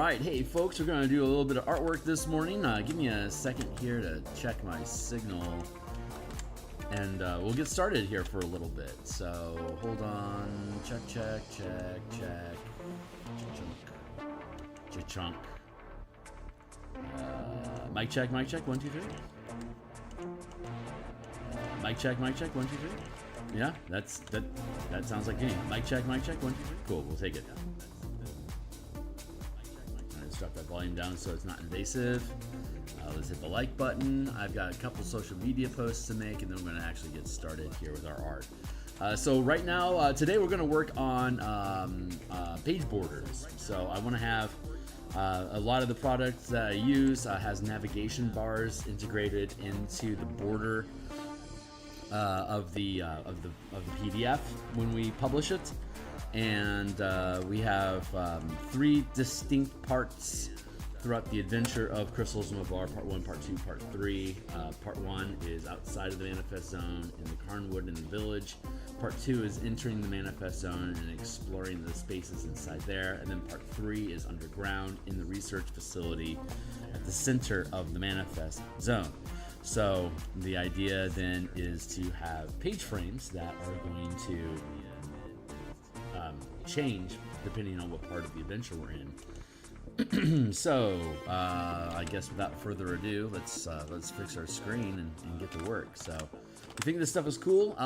Alright, hey folks, we're going to do a little bit of artwork this morning. Give me a second here to check my signal. And we'll get started here for a little bit. So, hold on. Check. Chunk. Mic check, 1, 2, 3. Mic check, 1, 2, 3. Yeah, that sounds like me. Mic check, 1, 2, 3. Cool, we'll take it down. Let's drop that volume down so it's not invasive. Let's hit the like button. I've got a couple social media posts to make, and then we're going to actually get started here with our art. So right now, today we're going to work on page borders. So I want to have a lot of the products that I use has navigation bars integrated into the border of the PDF when we publish it, and we have 3 distinct parts throughout the adventure of Crystals of Mavar, Part 1, Part 2, Part 3. Part 1 is outside of the Manifest Zone in the Carnwood in the village. Part 2 is entering the Manifest Zone and exploring the spaces inside there. And then Part 3 is underground in the research facility at the center of the Manifest Zone. So the idea then is to have page frames that are going to change depending on what part of the adventure we're in. So, I guess without further ado, let's fix our screen and get to work. So, if you think this stuff is cool,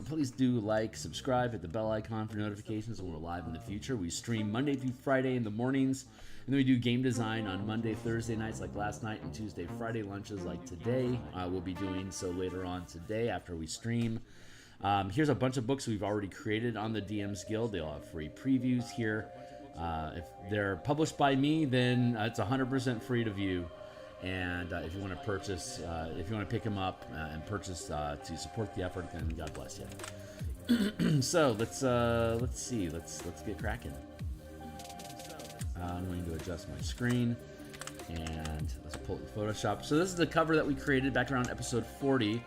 please do like, subscribe, hit the bell icon for notifications when we're live in the future. We stream Monday through Friday in the mornings, and then we do game design on Monday, Thursday nights like last night, and Tuesday, Friday lunches like today. We'll be doing so later on today after we stream. Here's a bunch of books we've already created on the DMsGuild. They'll have free previews here. If they're published by me, then it's 100% free to view. And if you want to purchase, if you want to pick them up and purchase to support the effort, then God bless you. So let's see, let's get cracking. I'm going to adjust my screen and let's pull the Photoshop. So this is the cover that we created back around episode 40.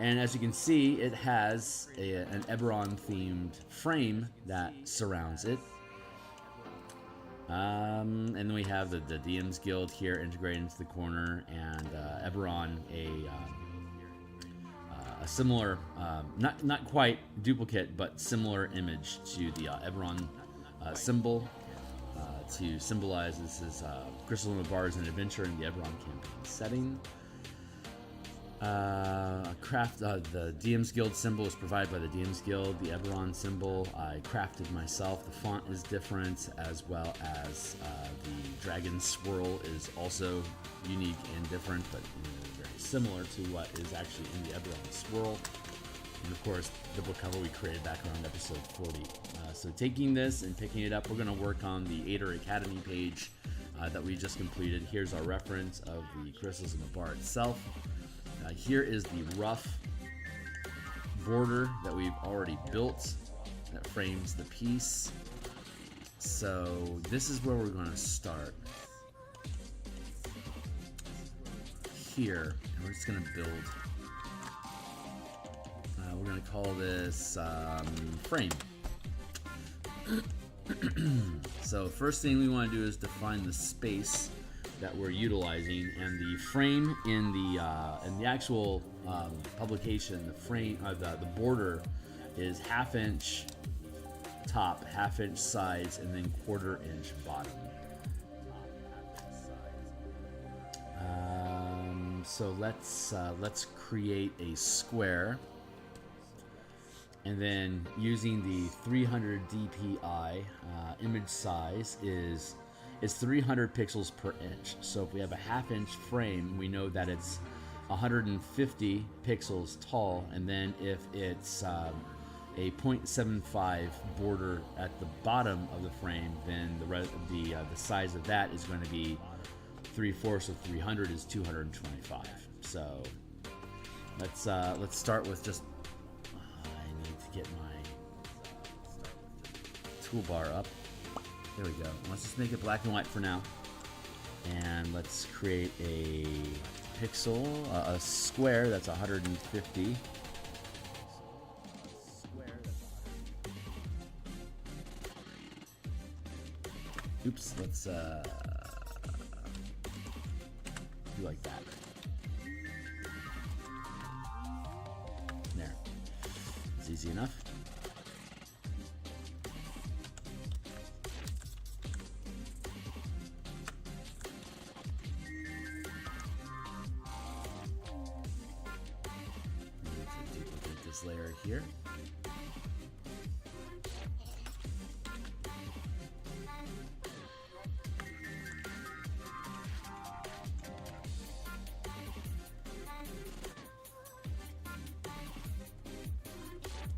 And as you can see, it has an Eberron themed frame that surrounds it. And then we have the DMsGuild here integrated into the corner, and Eberron a similar, not quite duplicate, but similar image to the Eberron symbol to symbolize this is Crystal and Mavar as an adventure in the Eberron campaign setting. The DMsGuild symbol is provided by the DMsGuild. The Eberron symbol I crafted myself. The font is different, as well as the dragon swirl is also unique and different, but very similar to what is actually in the Eberron swirl. And of course, the book cover we created back around episode 40. So taking this and picking it up, we're going to work on the Ader Academy page that we just completed. Here's our reference of the Crystals of Mavar itself. Here is the rough border that we've already built that frames the piece. So this is where we're going to start. Here, and we're just going to build. We're going to call this frame. So first thing we want to do is define the space that we're utilizing, and the frame in the actual publication, the frame, the border is 1/2 inch top, 1/2 inch sides, and then 1/4 inch bottom. So let's create a square, and then using the 300 dpi image size is 300 pixels per inch. So if we have a 1/2 inch frame, we know that it's 150 pixels tall, and then if it's a 0.75 border at the bottom of the frame, then the size of that is going to be 3/4 of 300 is 225. So let's start with just I need to get my toolbar up. There we go. Let's just make it black and white for now. And let's create a pixel, a square that's 150. Oops, let's do like that. There. It's easy enough. Duplicate this layer here.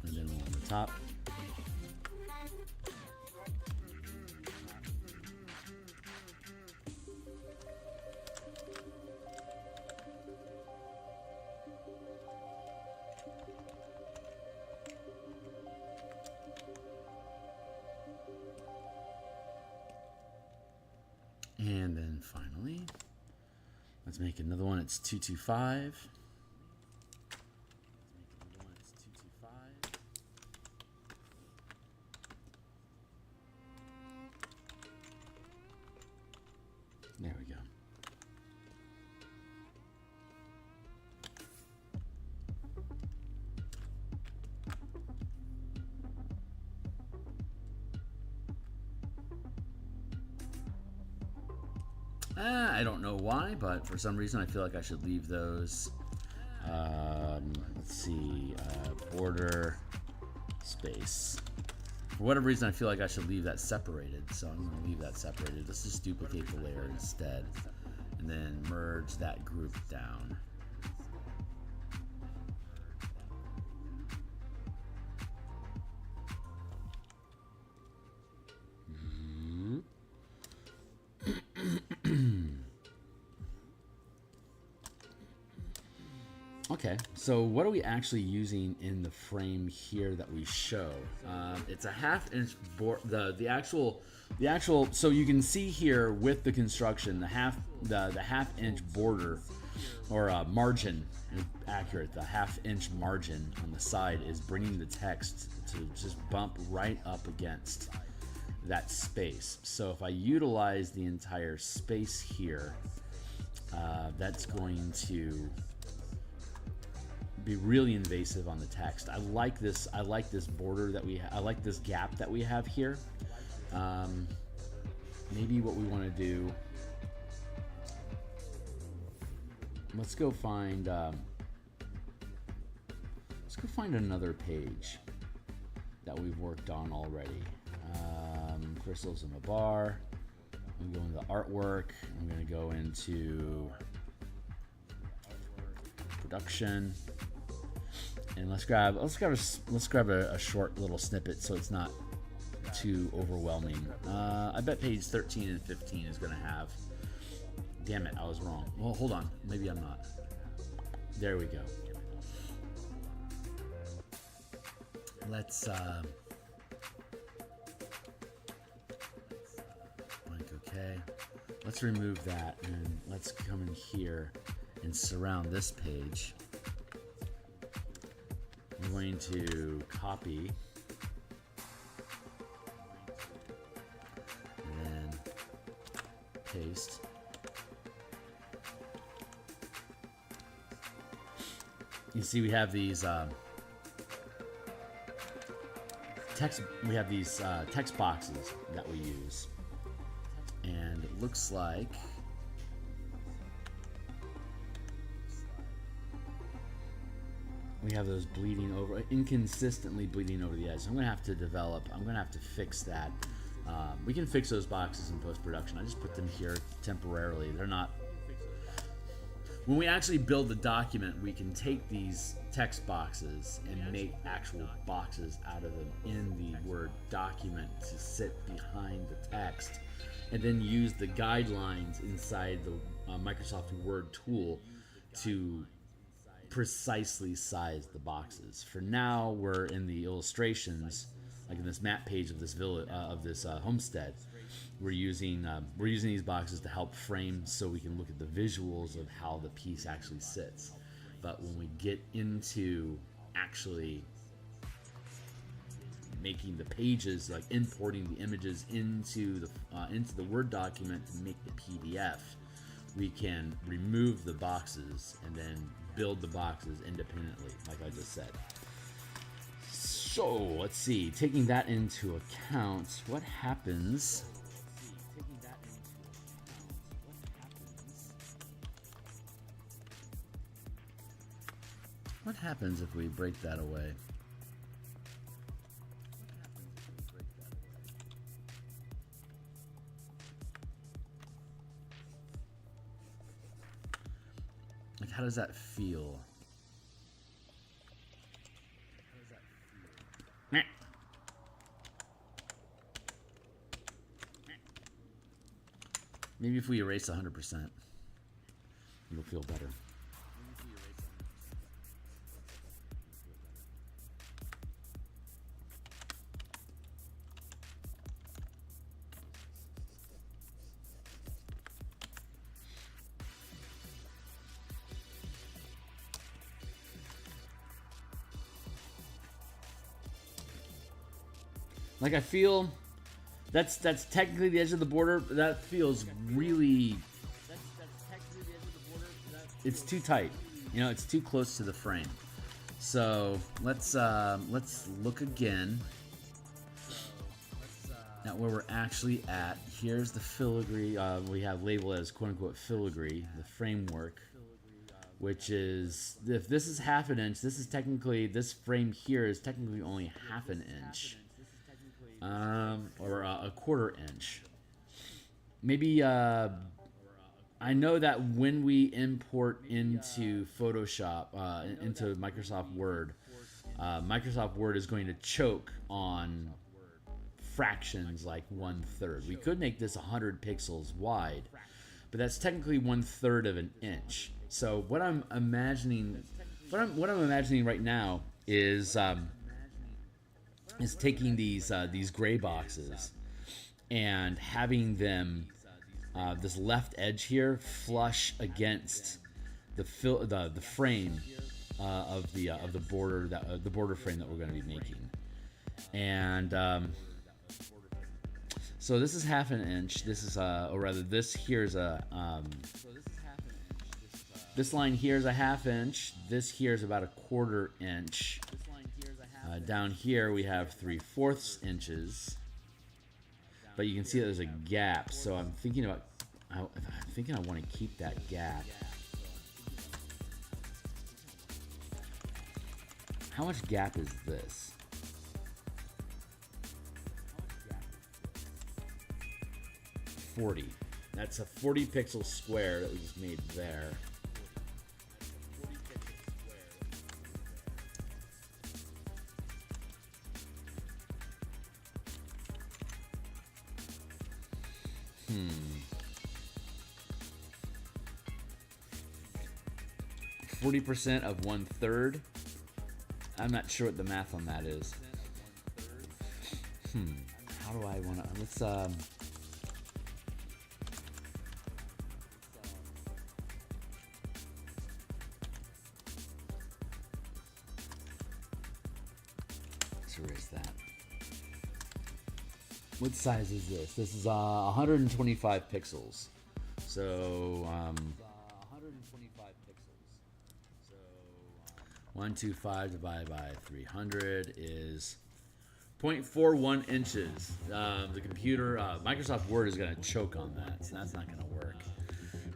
And then one on the top. And then finally, let's make another one. It's 225. There we go. I don't know why, but for some reason I feel like I should leave those. Let's see, border space. For whatever reason, I feel like I should leave that separated, so I'm going to leave that separated. Let's just duplicate the layer instead, and then merge that group down. Okay, so what are we actually using in the frame here that we show? It's a 1/2 inch board. The actual. So you can see here with the construction, the 1/2 inch border or margin, accurate. The 1/2 inch margin on the side is bringing the text to just bump right up against that space. So if I utilize the entire space here, that's going to be really invasive on the text. I like this border that I like this gap that we have here. Maybe what we want to do, let's go find another page that we've worked on already. Crystals in a bar. I'm going to go into artwork. I'm going to go into production. And let's grab a short little snippet so it's not too overwhelming. I bet page 13 and 15 is going to have. Damn it, I was wrong. Well, hold on. Maybe I'm not. There we go. Let's blank OK. Let's remove that and let's come in here and surround this page. I'm going to copy and then paste. You see, we have these text. We have these text boxes that we use, and it looks like. We have those inconsistently bleeding over the edge. So I'm going to have to fix that. We can fix those boxes in post-production. I just put them here temporarily. They're not. When we actually build the document, we can take these text boxes and make actual boxes out of them in the Word document to sit behind the text, and then use the guidelines inside the Microsoft Word tool to precisely size the boxes. For now, we're in the illustrations, like in this map page of this village, homestead. We're using these boxes to help frame, so we can look at the visuals of how the piece actually sits. But when we get into actually making the pages, like importing the images into the Word document to make the PDF, we can remove the boxes and then build the boxes independently, like I just said. So let's see, taking that into account, what happens? What happens if we break that away? Like, how does that feel? Maybe if we erase 100%, it'll feel better. Like, I feel that's technically the edge of the border, but that feels really, it's too tight. You know, it's too close to the frame. So let's look again at where we're actually at. Here's the filigree. We have labeled as quote unquote filigree, the framework, which is, if this is half an inch, this is technically, this frame here is technically only half an inch. Or a quarter inch. Maybe, I know that when we import into Photoshop, into Microsoft Word is going to choke on fractions like 1/3. We could make this 100 pixels wide, but that's technically 1/3 of an inch. So what I'm imagining right now is taking these gray boxes and having them this left edge here flush against the frame of the border, the border frame that we're going to be making. And so this is half an inch. This is or rather, this here is a this line here is a half inch. This here is about a quarter inch. Down here we have 3/4 inches, but you can see that there's a gap. So I'm thinking I want to keep that gap. How much gap is this? $40. That's a 40 pixel square that we just made there. Hmm. 40% of 1/3. I'm not sure what the math on that is. How do I want to? Let's erase that. What size is this? This is 125 pixels. So 125 pixels. So 125 divided by 300 is 0.41 inches. The computer, Microsoft Word is going to choke on that, so that's not going to work.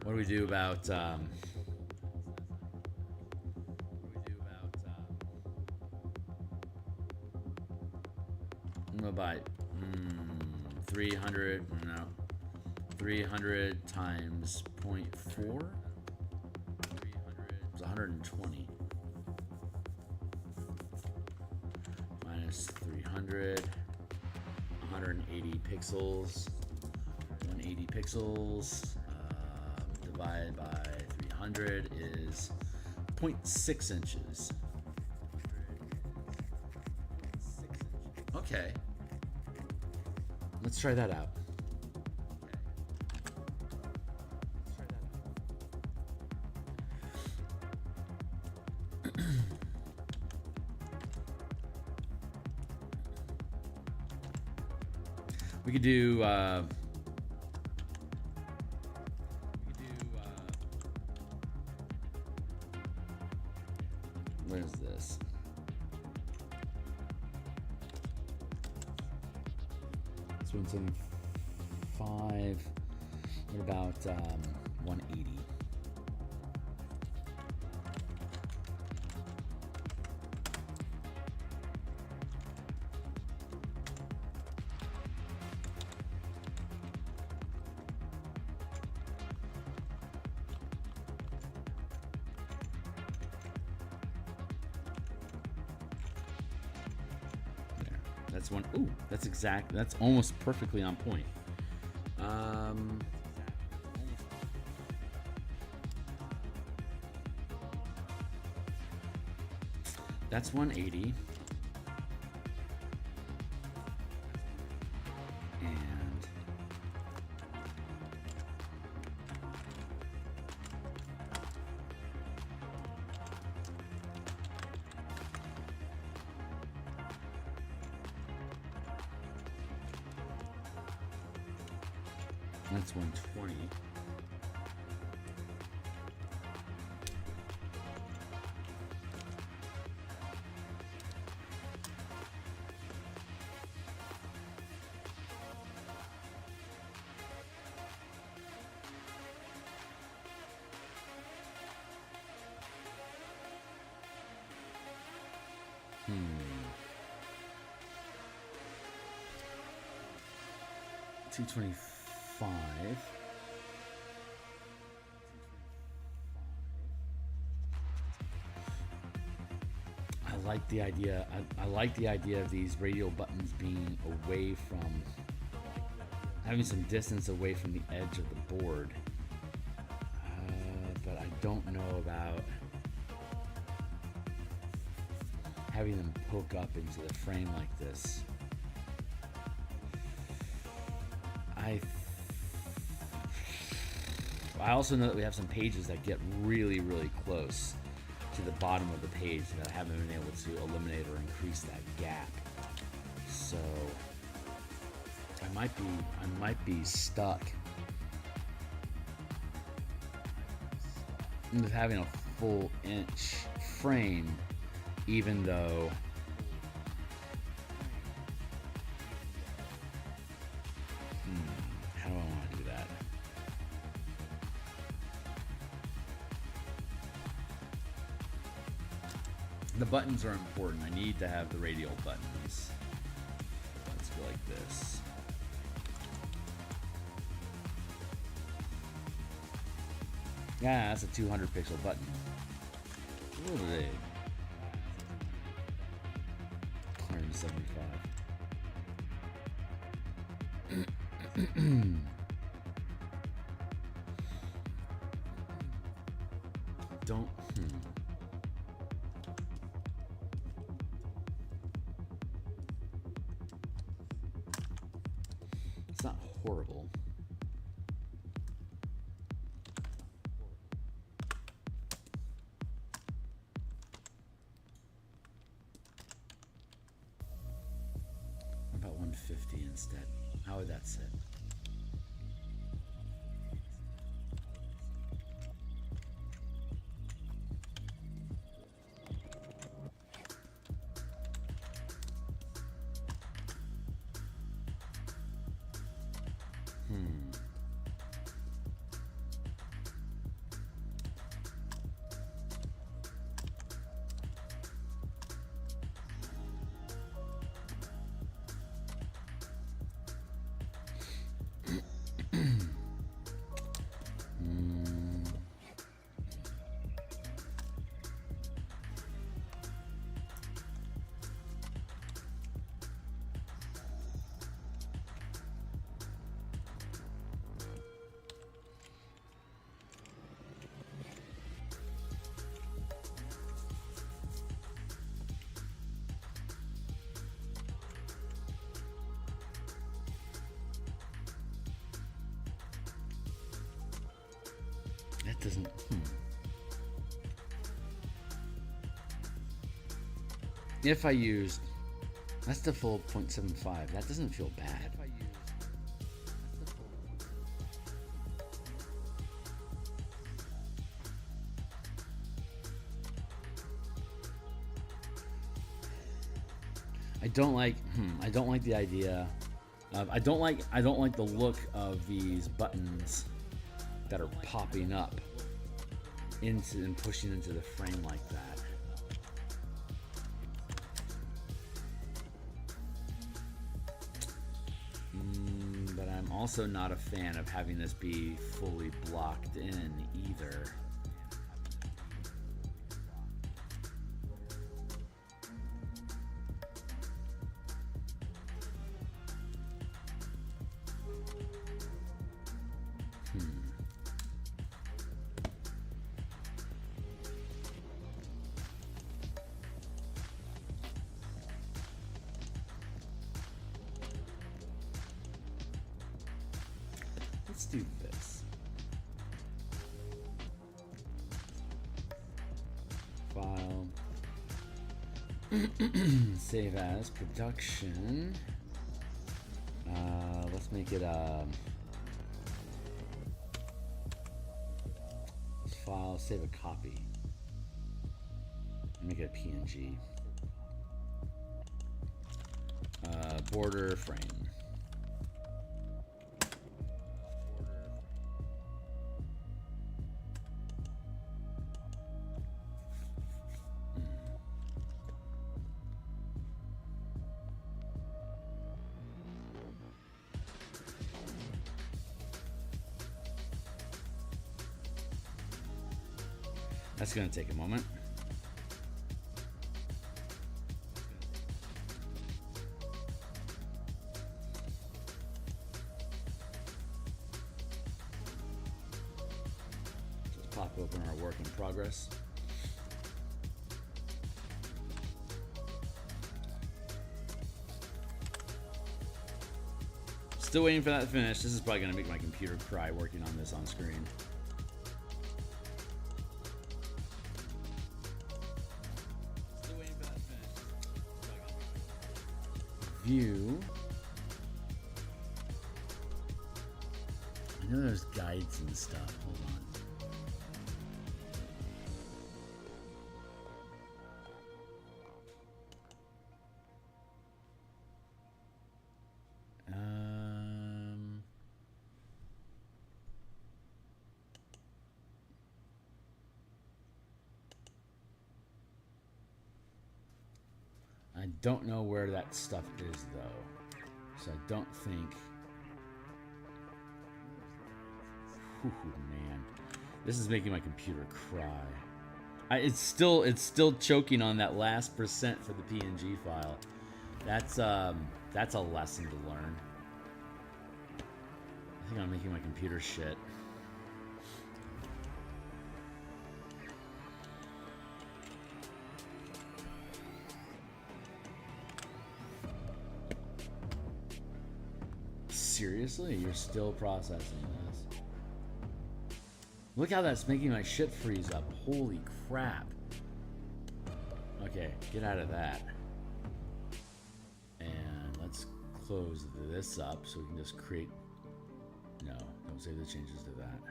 What do we do about? About 300 times 0.4. It's 120 minus 300. 180 pixels. 180 pixels divided by 300 is 0.6 inches. Okay. Let's try that out. We could do. What is this? This one's 75. What about 180? That's one. Ooh, that's exact. That's almost perfectly on point. That's 180. And that's 120. $225. I like the idea. I like the idea of these radial buttons being away from, having some distance away from the edge of the board. But I don't know about having them poke up into the frame like this. I also know that we have some pages that get really, really close to the bottom of the page that I haven't been able to eliminate or increase that gap. So I might be stuck with having a full inch frame, even though how do I want to do that? The buttons are important. I need to have the radial buttons. Let's go like this. Yeah, that's a 200 pixel button. What are they? 175. Don't. It's not horrible. What about 150 instead? How would that sit? That doesn't. If I used, that's the full 0.75. That doesn't feel bad. I don't like the idea of, I don't like the look of these buttons that are popping up into and pushing into the frame like that. But I'm also not a fan of having this be fully blocked in either. Let's do this. File. Save as production. Let's make it file, save a copy. Make it a PNG. Border frame. That's going to take a moment. Just pop open our work in progress. Still waiting for that to finish. This is probably going to make my computer cry working on this on screen. View. I know there's guides and stuff. Hold on. I don't know where that stuff is though, so I don't think. Whew, man, this is making my computer cry. It's still choking on that last percent for the PNG file. That's a lesson to learn. I think I'm making my computer shit. Seriously? You're still processing this? Look how that's making my shit freeze up. Holy crap. Okay, get out of that. And let's close this up so we can just create... No, don't save the changes to that.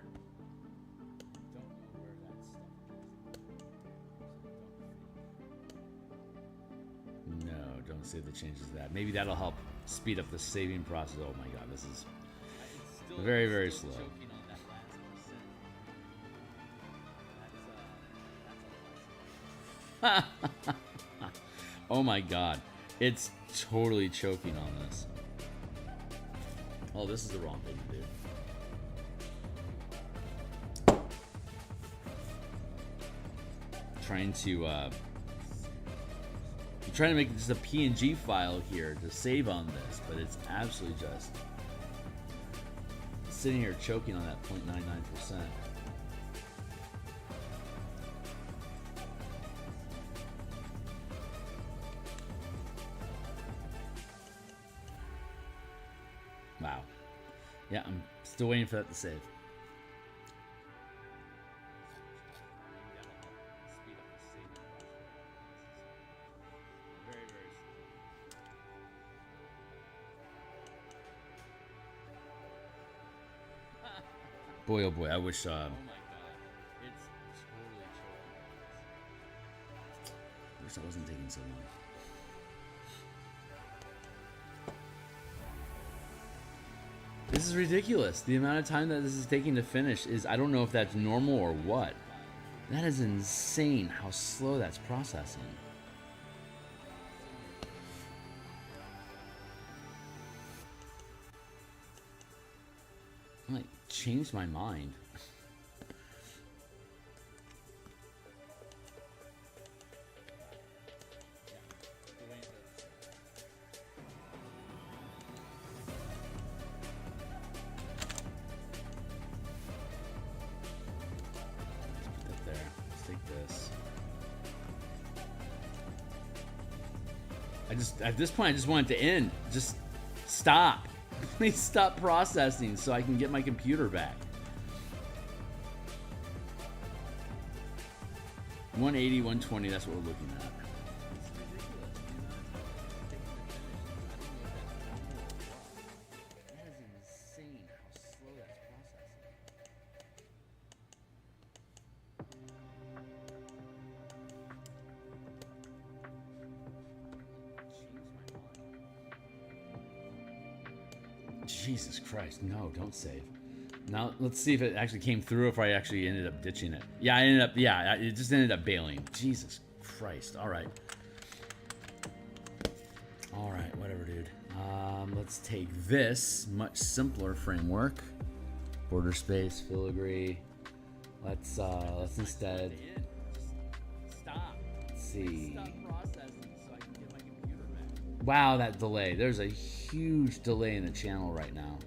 No, don't save the changes to that. Maybe that'll help speed up the saving process. Oh my god, this is very, very slow. Oh my god, it's totally choking on this. Oh, this is the wrong thing to do. Trying to make just a PNG file here to save on this, but it's absolutely just sitting here choking on that 0.99%. Wow. Yeah, I'm still waiting for that to save. Boy, oh boy, I wish. Oh my god, it's totally choking. I wish that wasn't taking so long. This is ridiculous. The amount of time that this is taking to finish is, I don't know if that's normal or what. That is insane how slow that's processing. I like changed my mind. At this point, I just want it to end. Just stop. Please stop processing so I can get my computer back. 180, 120, that's what we're looking at. That is insane how slow that's processing. Jesus Christ, no, don't save. Now, let's see if it actually came through, if I actually ended up ditching it. Yeah, it just ended up bailing. Jesus Christ, all right. All right, whatever, dude. Let's take this much simpler framework. Border space, filigree. Let's instead... Stop. Let's see. Stop processing so I can get my computer back. Wow, that delay. There's a huge delay in the channel right now.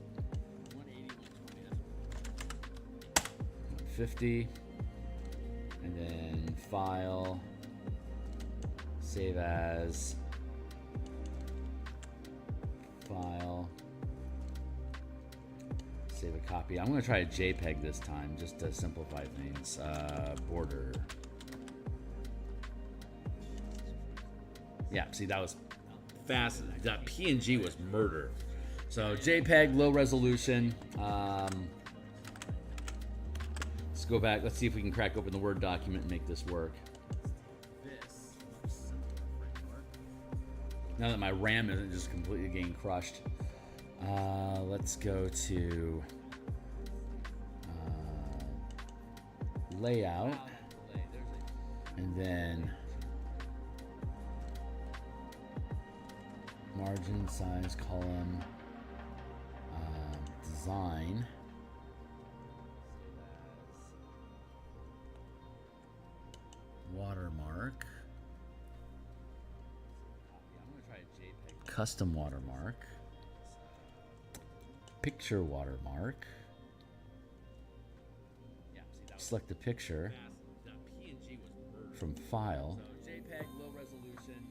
150, and then file, save as, file, save a copy. I'm going to try a JPEG this time just to simplify things. Border. Yeah, see, that was fast. That PNG was murder. So JPEG, low resolution. Let's go back. Let's see if we can crack open the Word document and make this work. Now that my RAM isn't just completely getting crushed. Let's go to layout, and then margin, size, column, design. Watermark. Custom watermark. Picture watermark. Select the picture from file. JPEG, low resolution.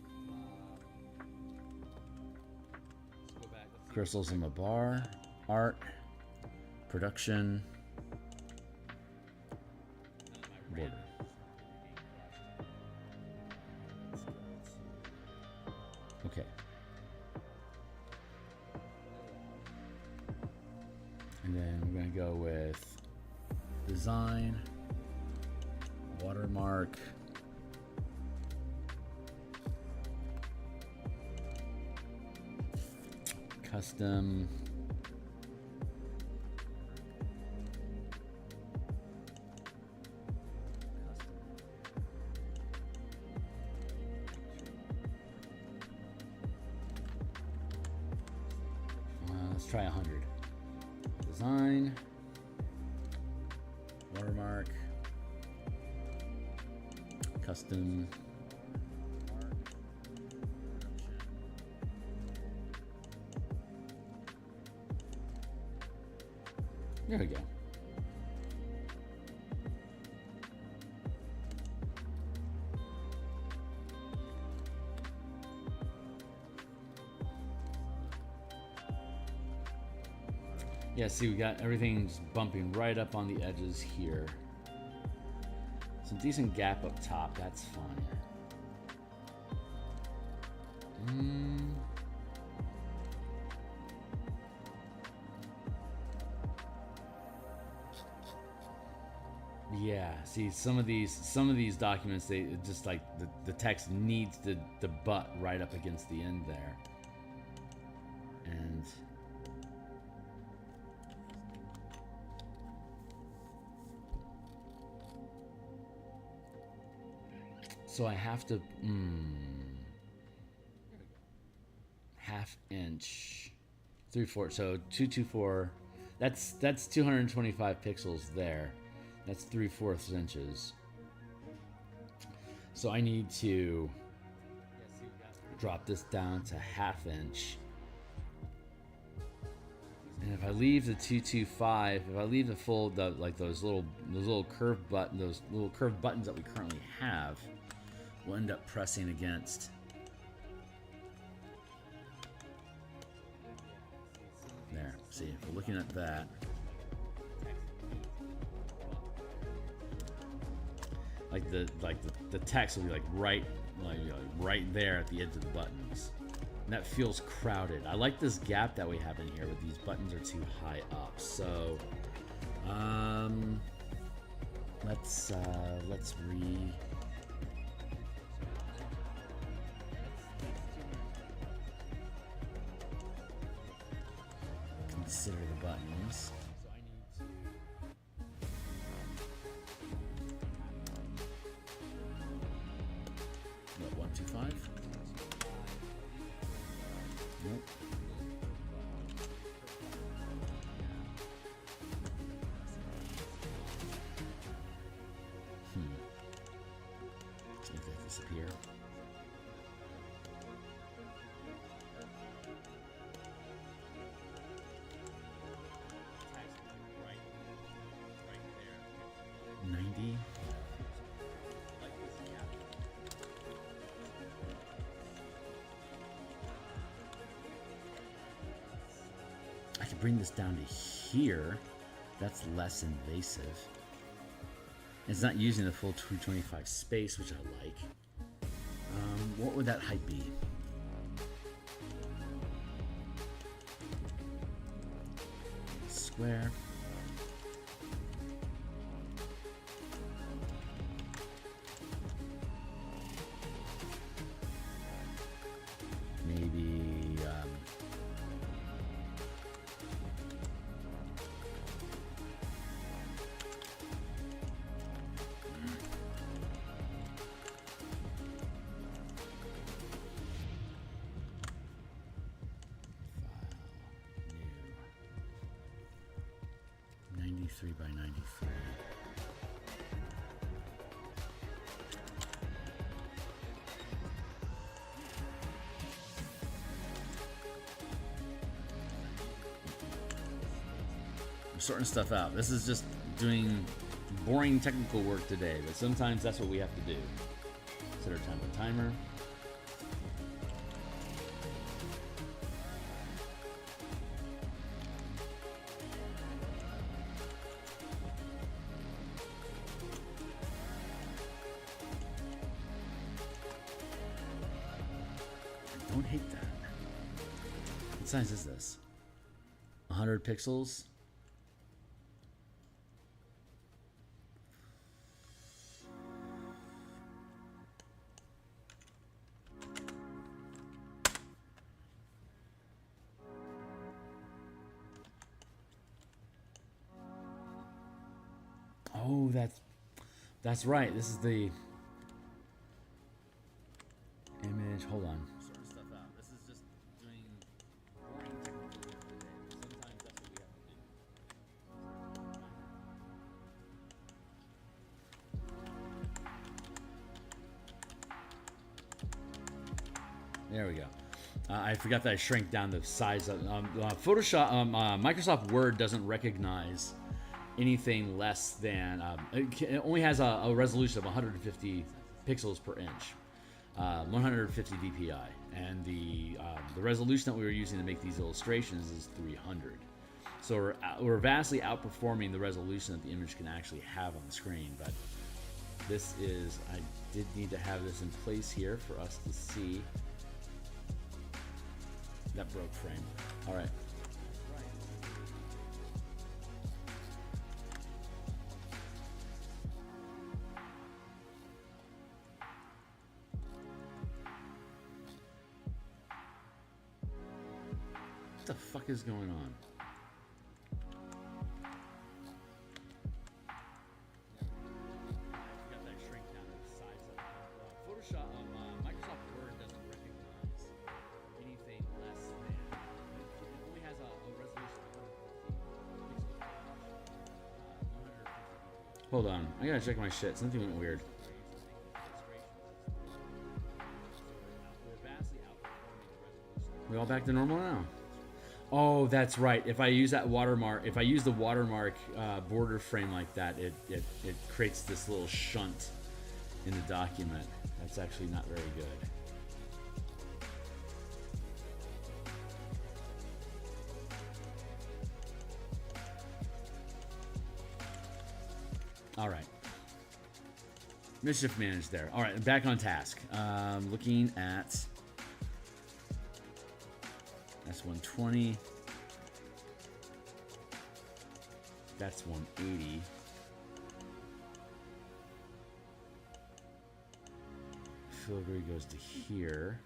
Crystals in the bar. Art. Production. Border. Okay. And then we're going to go with design, watermark, custom, let's try 100. Design, watermark, custom, there we go. Yeah, see, we got everything just bumping right up on the edges here. Some decent gap up top, that's fine. Yeah, see, some of these documents, they just like the text needs to butt right up against the end there. And So I have to half inch 3/4. So 224. That's 225 pixels there. That's 3/4 inches. So I need to drop this down to half inch. And if I leave the 225, if I leave the full, like those little curved buttons that we currently have, we'll end up pressing against. There. See, if we're looking at that. The text will be right there at the edge of the buttons. And that feels crowded. I like this gap that we have in here, but these buttons are too high up. So let's consider the buttons. What, 125? Nope. Let's make that disappear. I could bring this down to here. That's less invasive. It's not using the full 225 space, which I like. What would that height be? Square. Maybe new 93 by 93. I'm sorting stuff out. This is just doing boring technical work today, but sometimes that's what we have to do. Set our time with timer. I don't hate that. What size is this? 100 pixels? Oh, that's right. This is the image. Hold on. Sorting stuff out. This is just doing boring technical work today. Sometimes that's what we have to do. There we go. I forgot that I shrank down the size of Photoshop. Microsoft Word doesn't recognize anything less than it only has a resolution of 150 pixels per inch, 150 dpi, and the resolution that we were using to make these illustrations is 300. So we're vastly outperforming the resolution that the image can actually have on the screen. But this is, I did need to have this in place here for us to see. That broke frame. All right. What the fuck is going on? Hold on. I gotta check my shit. Something went weird. We all back to normal now? Oh, that's right. If I use that watermark, if I use the watermark border frame like that, it creates this little shunt in the document. That's actually not very good. All right. Mischief managed there. All right, I'm back on task. Looking at... That's 120. That's 180. Filigree goes to here.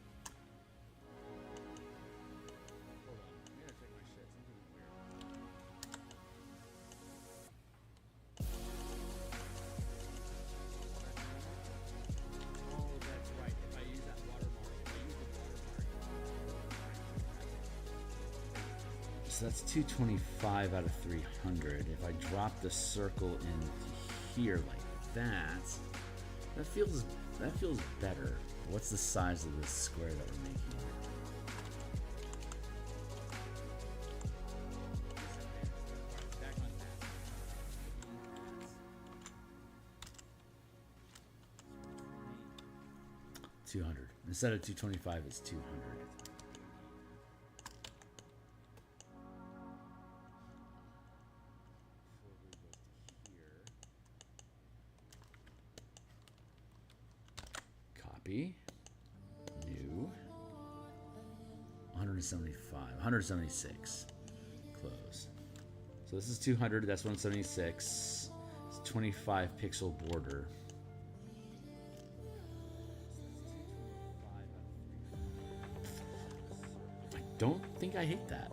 So that's 225 out of 300. If I drop the circle into here like that, that feels better. What's the size of this square that we're making here? $200. Instead of 225, it's 200. New 175, 176, close. So this is 200, that's 176. It's 25 pixel border. I don't think I hate that.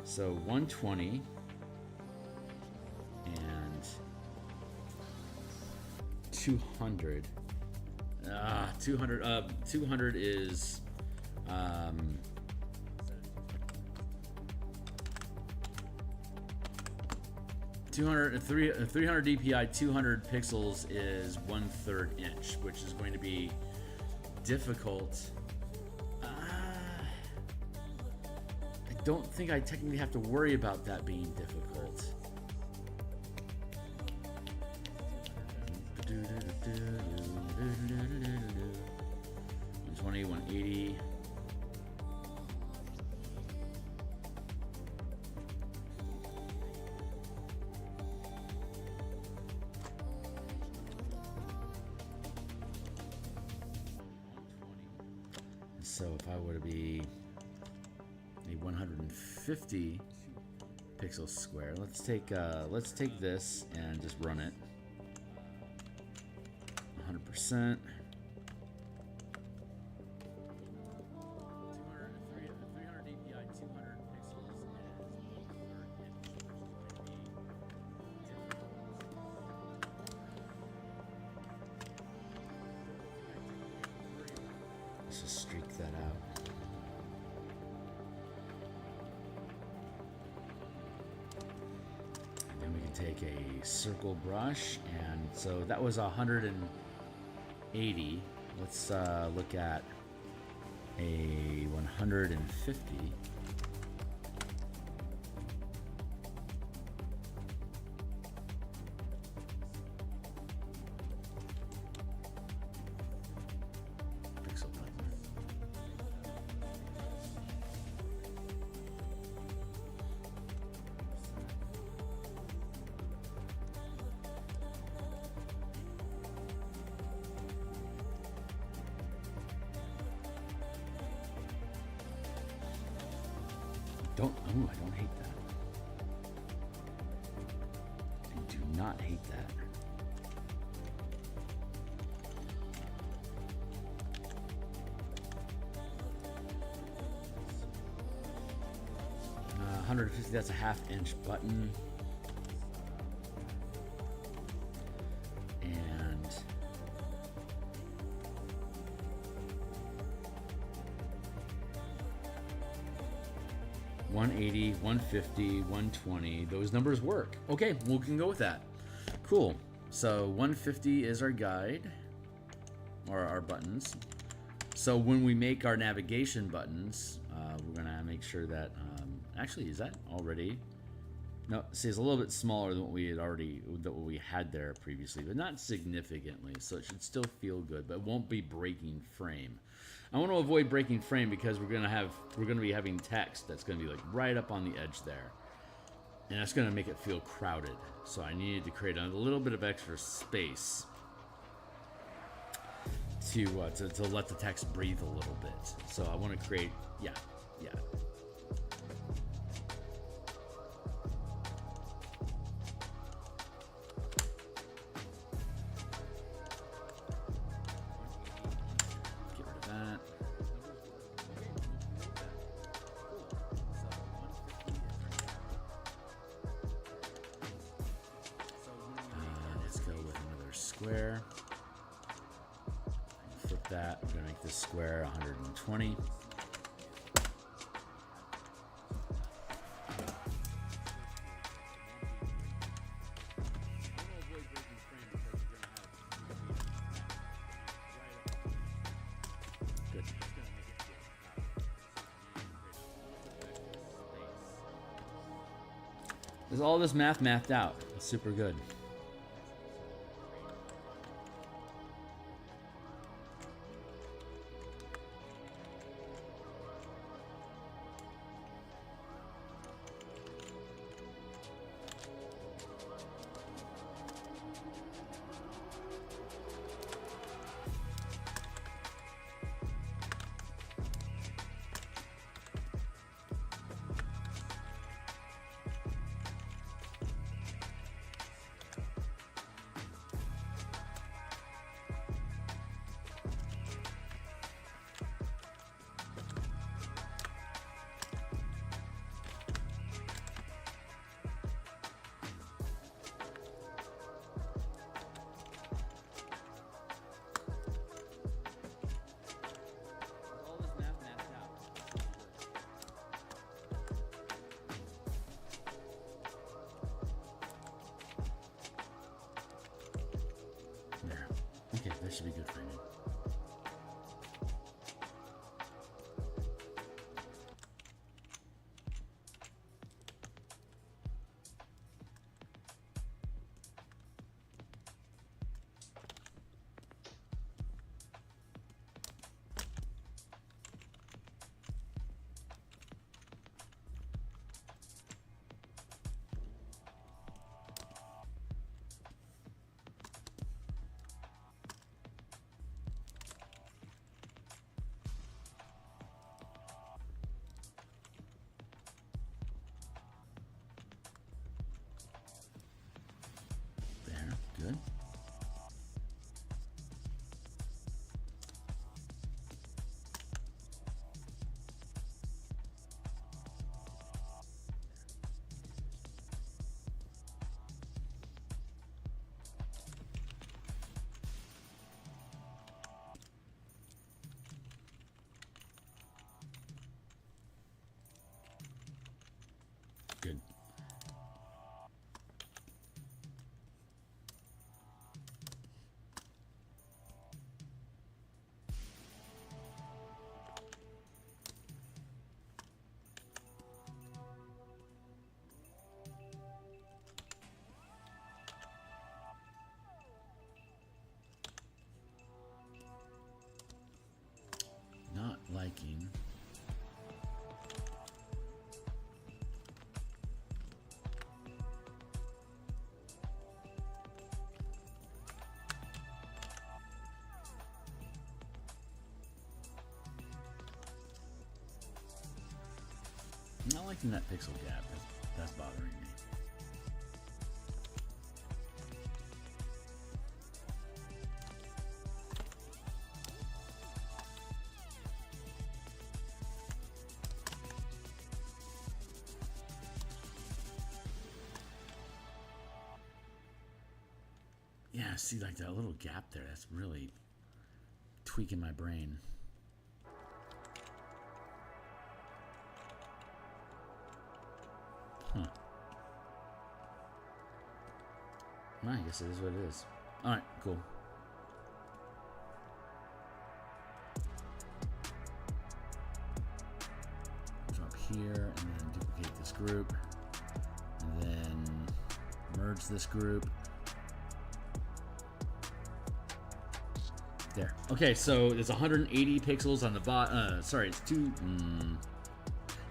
So 120. 200. 200 is 300 DPI, 200 pixels is 1/3 inch, which is going to be difficult. I don't think I technically have to worry about that being difficult. 120, 180. So if I were to be a 150 pixel square, let's take this and just run it. 100%. 300 DPI, 200 pixels is 1/3 inch, which is going to be difficult. Let's just streak that out. And then we can take a circle brush, and so that was 180. Let's look at a 150. Pixel button. I don't hate that. I do not hate that. Uh, 150, that's a 1/2 inch button. And 180, 150, 120. Those numbers work. Okay, we can go with that. Cool. So 150 is our guide, or our buttons. So when we make our navigation buttons, we're gonna make sure that, actually, is that already? No, see, it's a little bit smaller than what we had there previously, but not significantly. So it should still feel good, but it won't be breaking frame. I want to avoid breaking frame because we're gonna be having text that's gonna be like right up on the edge there, and that's gonna make it feel crowded. So I needed to create a little bit of extra space to let the text breathe a little bit. So I want to create, yeah. Square. Flip that. We're gonna make this square 120. Good. There's all this mathed out. It's super good. Okay, that should be good for me. Good. Good. Not liking. Not liking that pixel gap. That's bothering me. Yeah, see, like that little gap there, that's really tweaking my brain. Huh. Well, I guess it is what it is. Alright, cool. Drop here and then duplicate this group. And then merge this group. There. Okay, so there's 180 pixels on the bottom. Sorry, it's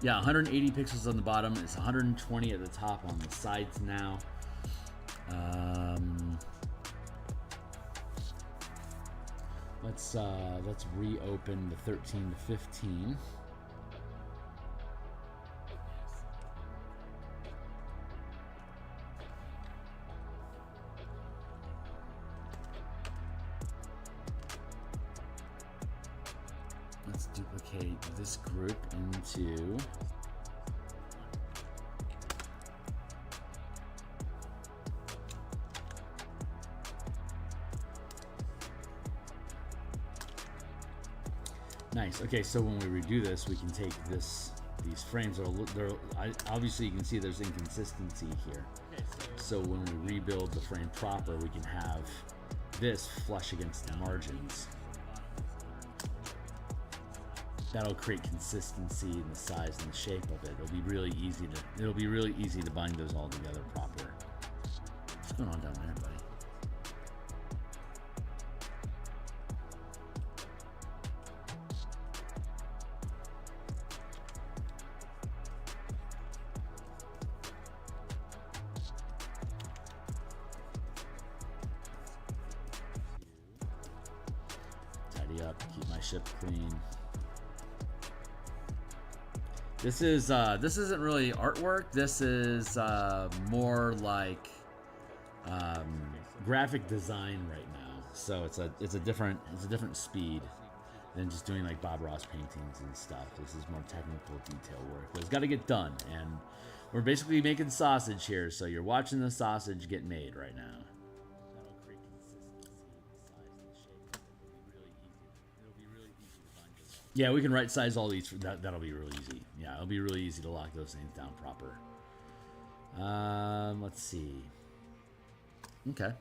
yeah, 180 pixels on the bottom. It's 120 at the top on the sides now. Let's reopen the 13 to 15. Let's duplicate this group into nice. Okay, so when we redo this, we can take these frames. Obviously, you can see there's inconsistency here. Okay, so when we rebuild the frame proper, we can have this flush against the margins. That'll create consistency in the size and the shape of it. It'll be really easy to bind those all together proper. What's going on down there, buddy? Tidy up, keep my ship clean. This isn't really artwork. This is more like graphic design right now. So it's a different speed than just doing like Bob Ross paintings and stuff. This is more technical detail work, but it's got to get done. And we're basically making sausage here. So you're watching the sausage get made right now. Yeah, we can right size all these. That'll be really easy. Yeah, it'll be really easy to lock those things down proper. Let's see. Okay.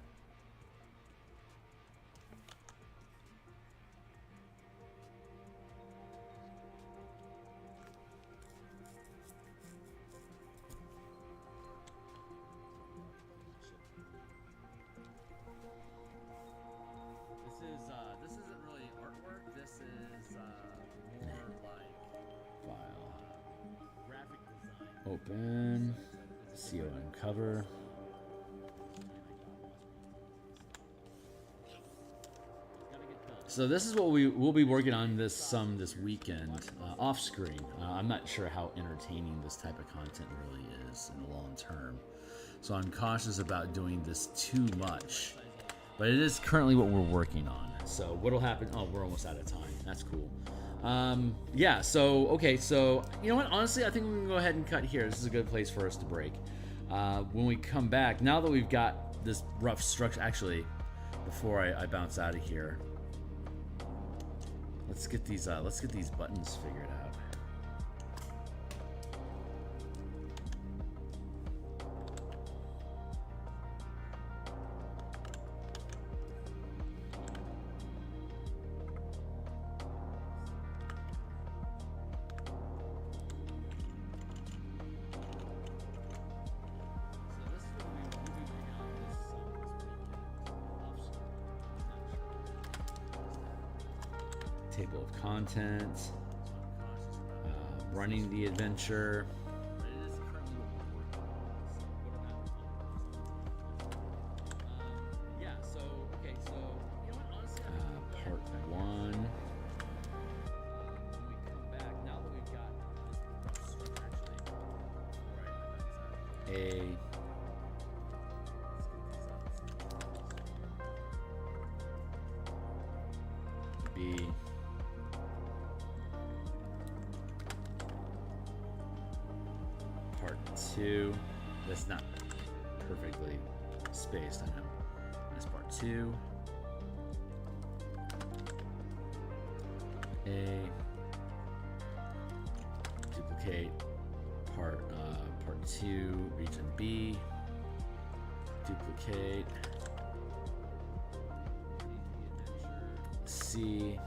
This isn't really artwork. This is more like file, graphic design. Open, COM cover. So this is what we'll be working on this weekend off screen. I'm not sure how entertaining this type of content really is in the long term, so I'm cautious about doing this too much. But it is currently what we're working on. So what'll happen? Oh, we're almost out of time. That's cool. Yeah. So okay. So you know what? Honestly, I think we can go ahead and cut here. This is a good place for us to break. When we come back, now that we've got this rough structure, actually, before I bounce out of here. Let's get these buttons figured out. Table of contents, running the adventure. Yeah, so, okay, so, you know what, honestly, part one. When we come back, now that we've got this structure, actually, A. B. Part 2. That's not perfectly spaced, I know. That's part 2. A. Duplicate part Part 2, region B. Duplicate. C.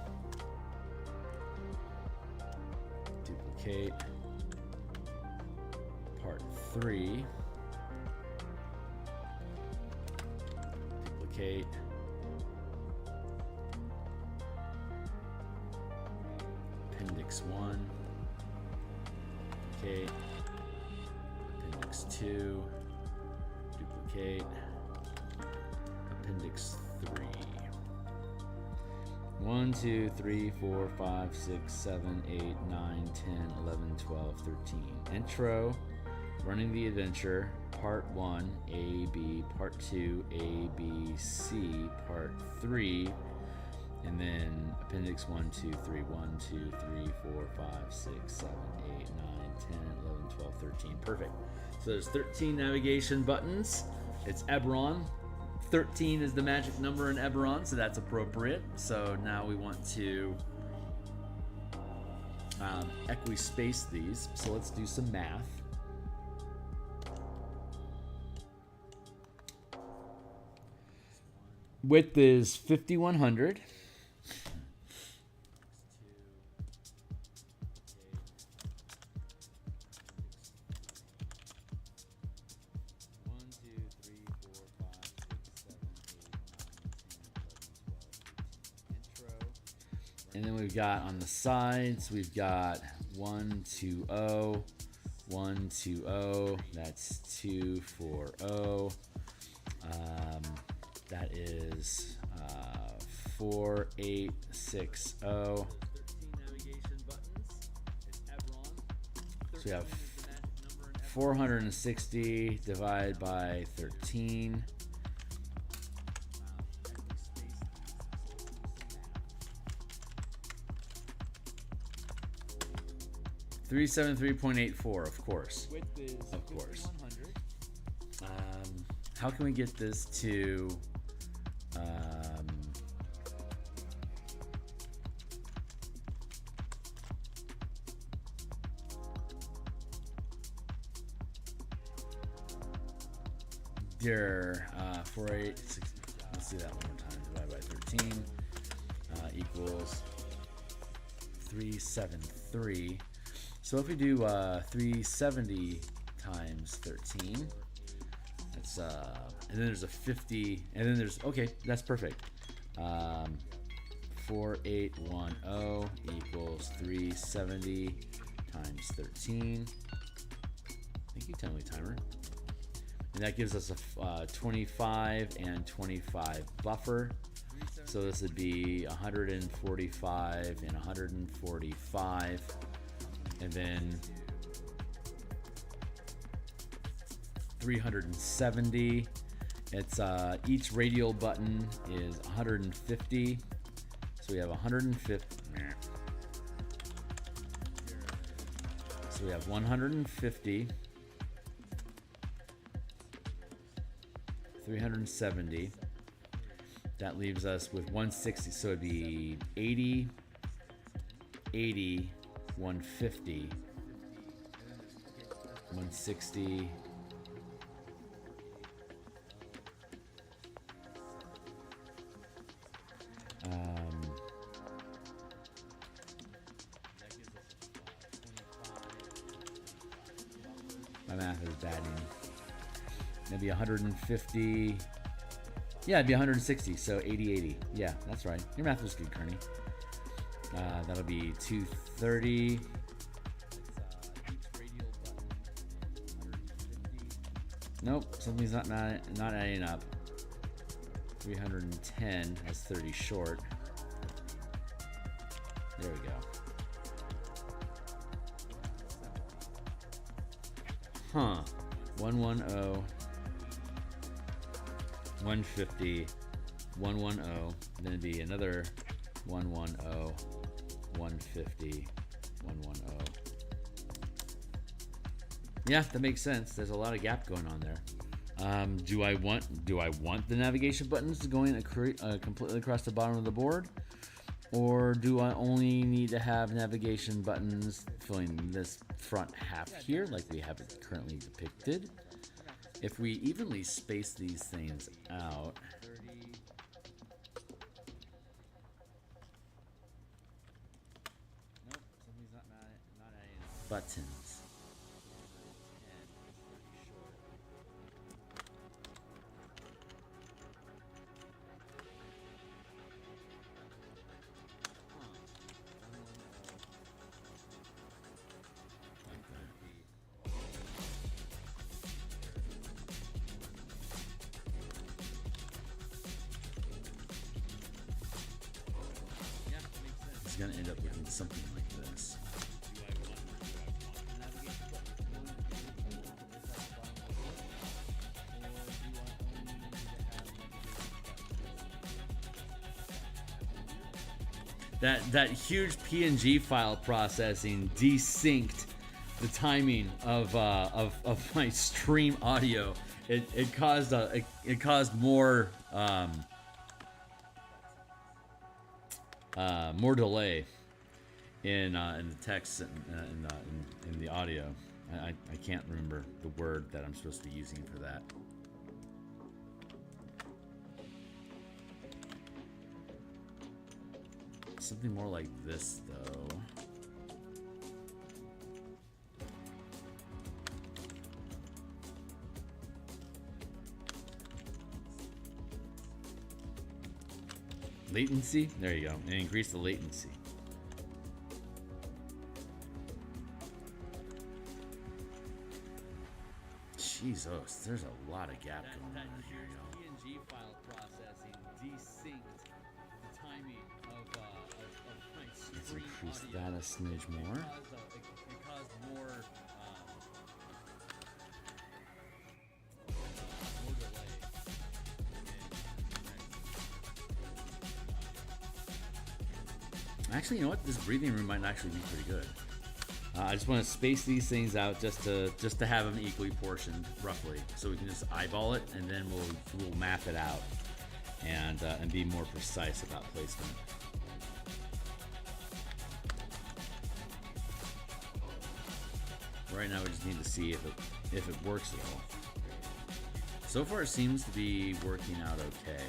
Duplicate. Part 3. Duplicate. Appendix 1. Duplicate. Appendix 2. Duplicate. Appendix 3. 1, 2, 3, 4, 5, 6, 7, 8, 9, 10, 11, 12, 13. Intro, Running the Adventure, Part 1, A, B, Part 2, A, B, C, Part 3, and then Appendix 1, 2, 3, 1, 2, 3, 4, 5, 6, 7, 8, 9, 10, 11, 12, 13. Perfect. So there's 13 navigation buttons. It's Eberron. 13 is the magic number in Eberron, so that's appropriate. So now we want to equi-space these. So let's do some math. Width is 5100. And then we've got on the sides, we've got 1, 2, 0, 1, 2, 0. That's 2, 4, 0. That is 4, 8, 6, 0. So we have 460 divided by 13. 373.84, of course. Of course. How can we get this to there 486, let's do that one more time, divided by 13 equals 373. So if we do 370 times 13, that's and then there's a 50, and then there's, okay, that's perfect. 4810 equals 370 times 13. Thank you, Timely Timer. And that gives us a 25 and 25 buffer. So this would be 145 and 145. And then 370. It's each radial button is 150. So we have 150. So we have 150. 370. That leaves us with 160. So it'd be 80, 80, 150, 160. My math is batting. Maybe 150. Yeah, it'd be 160. So 80, 80. Yeah, that's right. Your math was good, Kearney. That'll be 230. Nope, something's not adding up. 310. That's 30 short. There we go. Huh. 110. 150. 110. Then it'd be another 110. 150, 110. Yeah, that makes sense. There's a lot of gap going on there. Do I want the navigation buttons to go in completely across the bottom of the board, Or do I only need to have navigation buttons filling this front half here like we have it currently depicted? If we evenly space these things out, buttons. It's gonna end up looking something like this. That huge PNG file processing desynced the timing of my stream audio. It caused more more delay in the text and in the audio. I can't remember the word that I'm supposed to be using for that. Something more like this, though. Latency Latency? There you go. And increase the latency. Jesus, there's a lot of gap going on here, y'all. PNG file processing desynced the timing of my stream. Let's increase that a smidge more. It caused more delay. Actually, you know what? This breathing room might actually be pretty good. I just want to space these things out just to have them equally portioned, roughly, so we can just eyeball it, and then we'll map it out and be more precise about placement. Right now, we just need to see if it works at all. So far, it seems to be working out okay.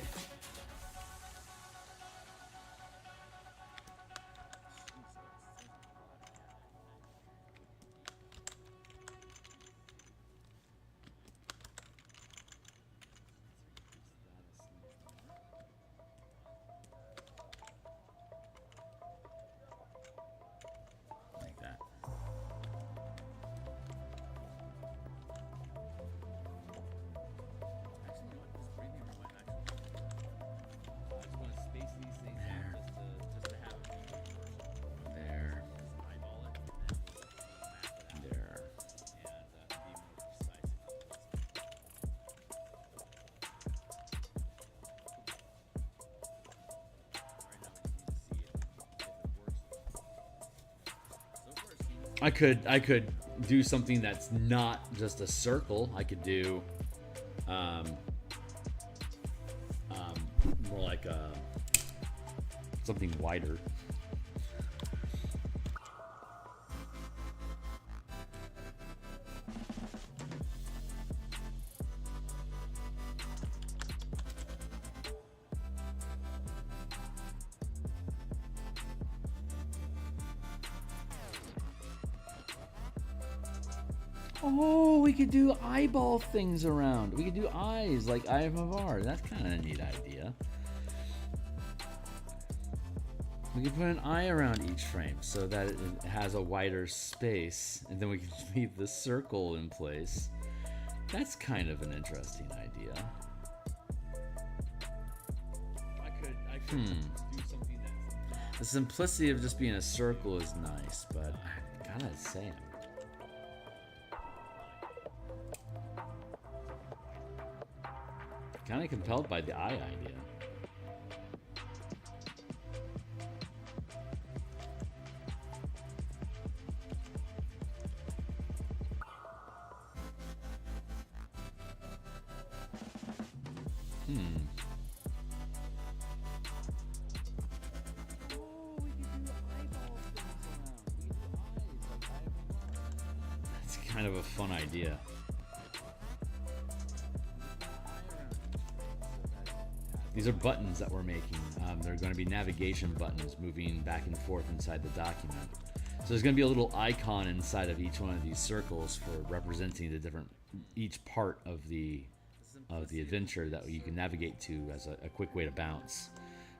I could do something that's not just a circle. I could do more like something wider. Oh, we could do eyeball things around. We could do eyes like Eye of Avar. That's kind of a neat idea. We could put an eye around each frame so that it has a wider space, and then we can leave the circle in place. That's kind of an interesting idea. I could do something that's... The simplicity of just being a circle is nice, but I gotta say, kind of compelled by the eye idea. kind of a fun idea. These are buttons that we're making. They're going to be navigation buttons moving back and forth inside the document. So there's going to be a little icon inside of each one of these circles for representing the different, each part of the adventure that you can navigate to as a quick way to bounce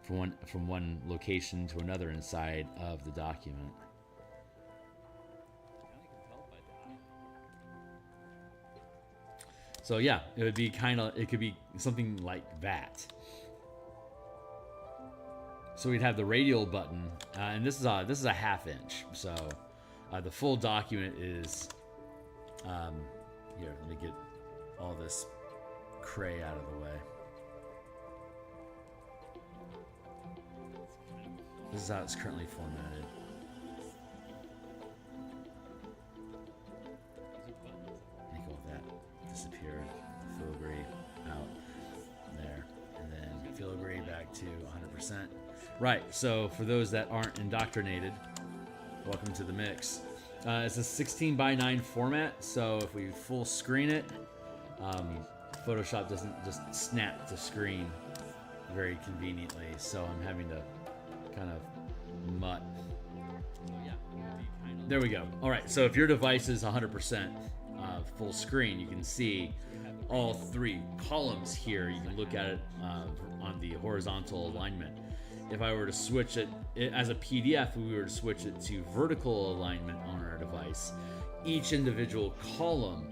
from one location to another inside of the document. So yeah, it would be it could be something like that. So we'd have the radial button, and this is a 1/2 inch. So the full document is here. Let me get all this cray out of the way. This is how it's currently formatted. Make all that disappear. Filigree out there, and then filigree back to 100%. Right, so for those that aren't indoctrinated, welcome to the mix. It's a 16:9 format, so if we full screen it, Photoshop doesn't just snap to screen very conveniently, so I'm having to kind of mutt. There we go. All right, so if your device is 100% full screen, you can see all 3 columns here. You can look at it on the horizontal alignment. If I were to switch it as a PDF, if we were to switch it to vertical alignment on our device, each individual column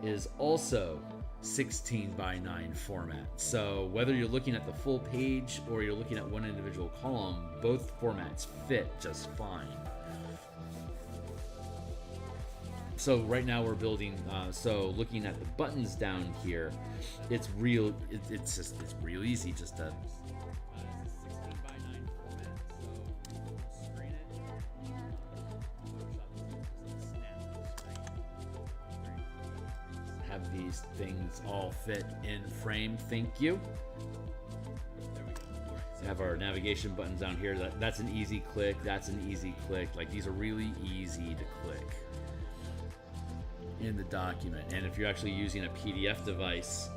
is also 16:9 format. So whether you're looking at the full page or you're looking at one individual column, both formats fit just fine. So right now we're building, so looking at the buttons down here, it's real easy just to have these things all fit in frame. Thank you. We have our navigation buttons down here. That's an easy click. That's an easy click. Like, these are really easy to click in the document. And if you're actually using a PDF device,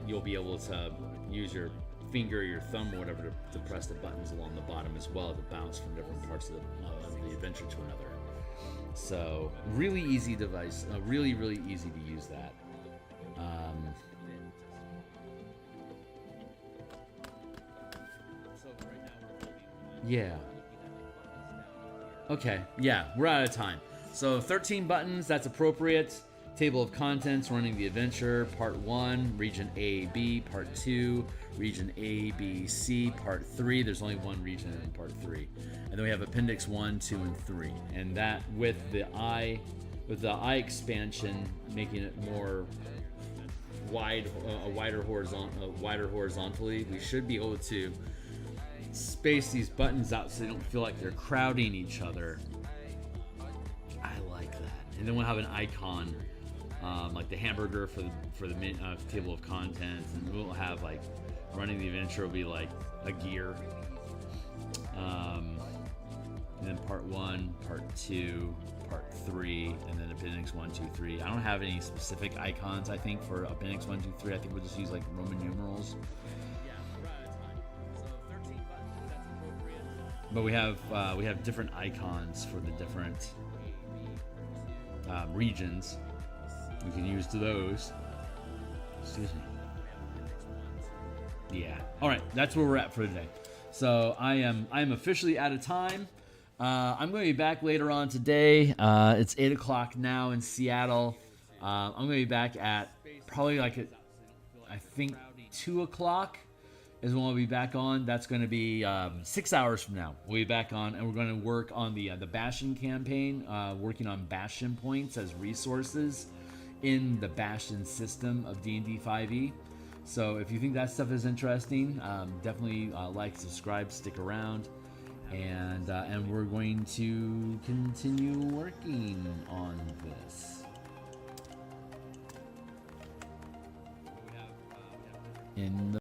you'll be able to use your finger, your thumb, or whatever to press the buttons along the bottom as well to bounce from different parts of the adventure to another. So really easy device, really easy to use that. Yeah. Okay, yeah, we're out of time. So 13 buttons, that's appropriate. Table of contents, running the adventure, part 1, region A, B, part 2, region A, B, C, part 3. There's only one region in part 3. And then we have appendix 1, 2, and 3. And that with the eye expansion, making it more wider horizontally, we should be able to space these buttons out so they don't feel like they're crowding each other. I like that. And then we'll have an icon, like the hamburger for the table of contents, and we'll have like running the adventure will be like a gear. And then part 1, part 2, part 3, and then appendix 1, 2, 3. I don't have any specific icons, I think, for appendix 1, 2, 3. I think we'll just use like Roman numerals. But we have different icons for the different regions. We can use those. Excuse me. Yeah. All right. That's where we're at for today. So I am officially out of time. I'm going to be back later on today. It's 8 o'clock now in Seattle. I'm going to be back at probably I think 2 o'clock is when we'll be back on. That's going to be 6 hours from now. We'll be back on, and we're going to work on the Bastion campaign, working on Bastion points as resources in the Bastion system of D&D 5e. So if you think that stuff is interesting, definitely like, subscribe, stick around, and we're going to continue working on this. In the